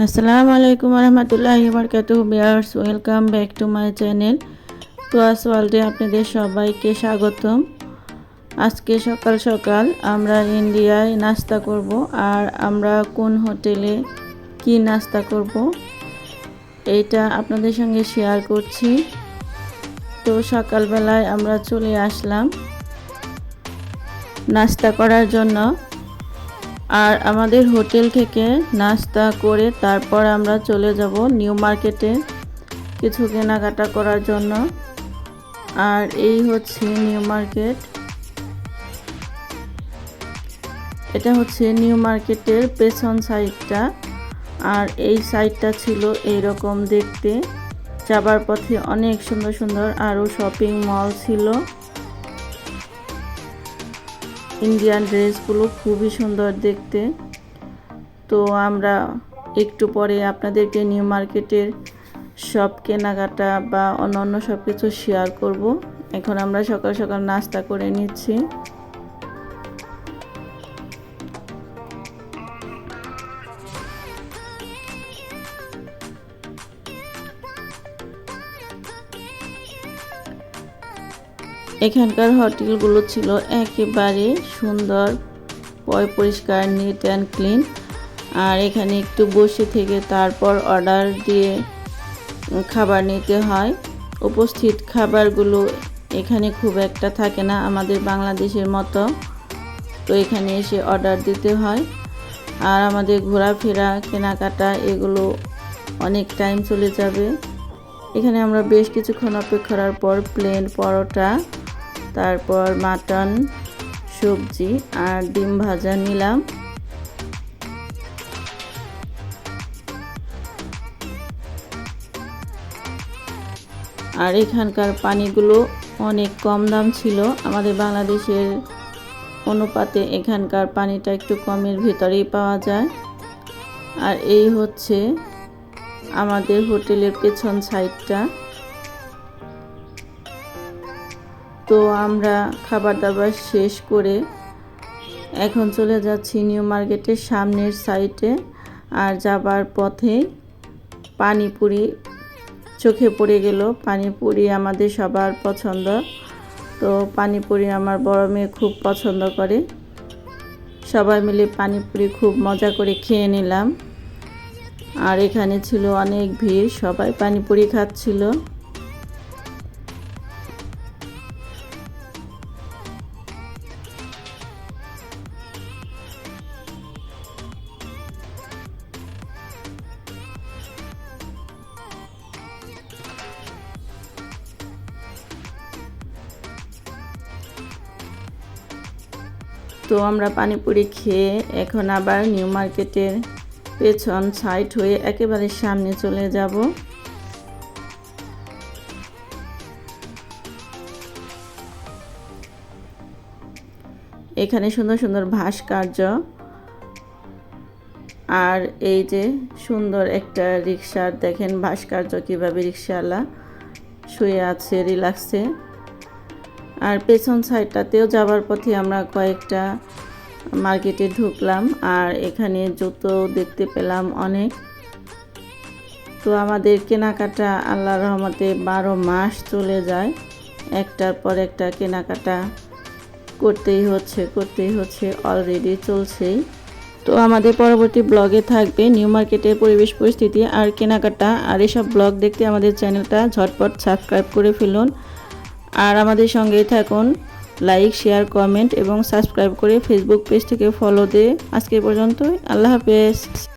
আসসালামু আলাইকুম রহমতুল্লাহি বারাকাতুহু viewers, welcome back to my channel তোয়াস ওয়ার্ল্ডে আপনাদের সবাইকে স্বাগতম। আজকে সকাল সকাল আমরা ইন্ডিয়ায় নাস্তা করব, আর আমরা কোন হোটেলে কি নাস্তা করব এইটা আপনাদের সঙ্গে শেয়ার করছি। তো সকালবেলায় আমরা চলে আসলাম নাস্তা করার জন্য, আর আমাদের হোটেল থেকে নাস্তা করে তারপর আমরা চলে যাব নিউ মার্কেটে কিছু কেনাকাটা করার জন্য। আর এই হচ্ছে নিউ মার্কেট, এটা হচ্ছে নিউ মার্কেটের পেছন সাইডটা। আর এই সাইডটা ছিল এইরকম দেখতে, যাবার পথে অনেক সুন্দর সুন্দর আরও শপিং মল ছিল। ইন্ডিয়ান ড্রেসগুলো খুবই সুন্দর দেখতে। তো আমরা একটু পরে আপনাদেরকে নিউ মার্কেটের সব কেনাকাটা বা অন্যান্য সব কিছু শেয়ার করব। এখন আমরা সকাল সকাল নাস্তা করে নিচ্ছি। এখানকার হোটেলগুলো ছিল একেবারে সুন্দর, পরিষ্কার, নিট অ্যান্ড ক্লিন। আর এখানে একটু বসে থেকে তারপর অর্ডার দিয়ে খাবার নিতে হয়। উপস্থিত খাবারগুলো এখানে খুব একটা থাকে না আমাদের বাংলাদেশের মতো, তো এখানে এসে অর্ডার দিতে হয়। আর আমাদের ঘোরাফেরা, কেনাকাটা এগুলো অনেক টাইম চলে যাবে। এখানে আমরা বেশ কিছুক্ষণ অপেক্ষা করার পর প্লেন পরোটা, তারপর মাটন, সবজি আর ডিম ভাজা নিলাম। আর এখানকার পানিগুলো অনেক কম দাম ছিল, আমাদের বাংলাদেশের অনুপাতে এখানকার পানিটা একটু কমের ভিতরেই পাওয়া যায়। আর এই হচ্ছে আমাদের হোটেলের পেছন সাইডটা। তো আমরা খাবার দাবার শেষ করে এখন চলে যাচ্ছি নিউ মার্কেটের সামনের সাইডে। আর যাবার পথে পানিপুরি চোখে পড়ে গেল। পানিপুরি আমাদের সবার পছন্দ, তো পানিপুরি আমার বড় মেয়ে খুব পছন্দ করে। সবাই মিলে পানিপুরি খুব মজা করে খেয়ে নিলাম। আর এখানে ছিল অনেক ভিড়, সবাই পানিপুরি খাচ্ছিল। তো আমরা পানিপুরি খেয়ে এখন আবার নিউ মার্কেটের পেছন সাইড হয়ে একেবারে সামনে চলে যাব। এখানে সুন্দর সুন্দর ভাস্কর্য, আর এই যে সুন্দর একটা রিক্সার দেখেন ভাস্কর্য, কীভাবে রিক্সাওয়ালা শুয়ে আছে রিল্যাক্সে। আর পেছন সাইডটাতেও যাওয়ার পথে আমরা কয়েকটা মার্কেটে ঢুকলাম, আর এখানে জুতো দেখতে পেলাম অনেক। তো আমাদের কেনাকাটা আল্লাহর রহমতে 12 মাস চলে যায়, একটার পর একটা কেনাকাটা করতেই হচ্ছে, অলরেডি চলছেই। তো আমাদের পরবর্তী ব্লগে থাকবে নিউ মার্কেটের পরিবেশ পরিস্থিতি আর কেনাকাটা। আর এসব ব্লগ দেখতে আমাদের চ্যানেলটা ঝটপট সাবস্ক্রাইব করে ফেলুন, আর আমাদের সঙ্গেই থাকুন। লাইক, শেয়ার, কমেন্ট এবং সাবস্ক্রাইব করে ফেসবুক পেজ থেকে ফলো দিয়ে আজকে পর্যন্তই। আল্লাহ হাফেজ।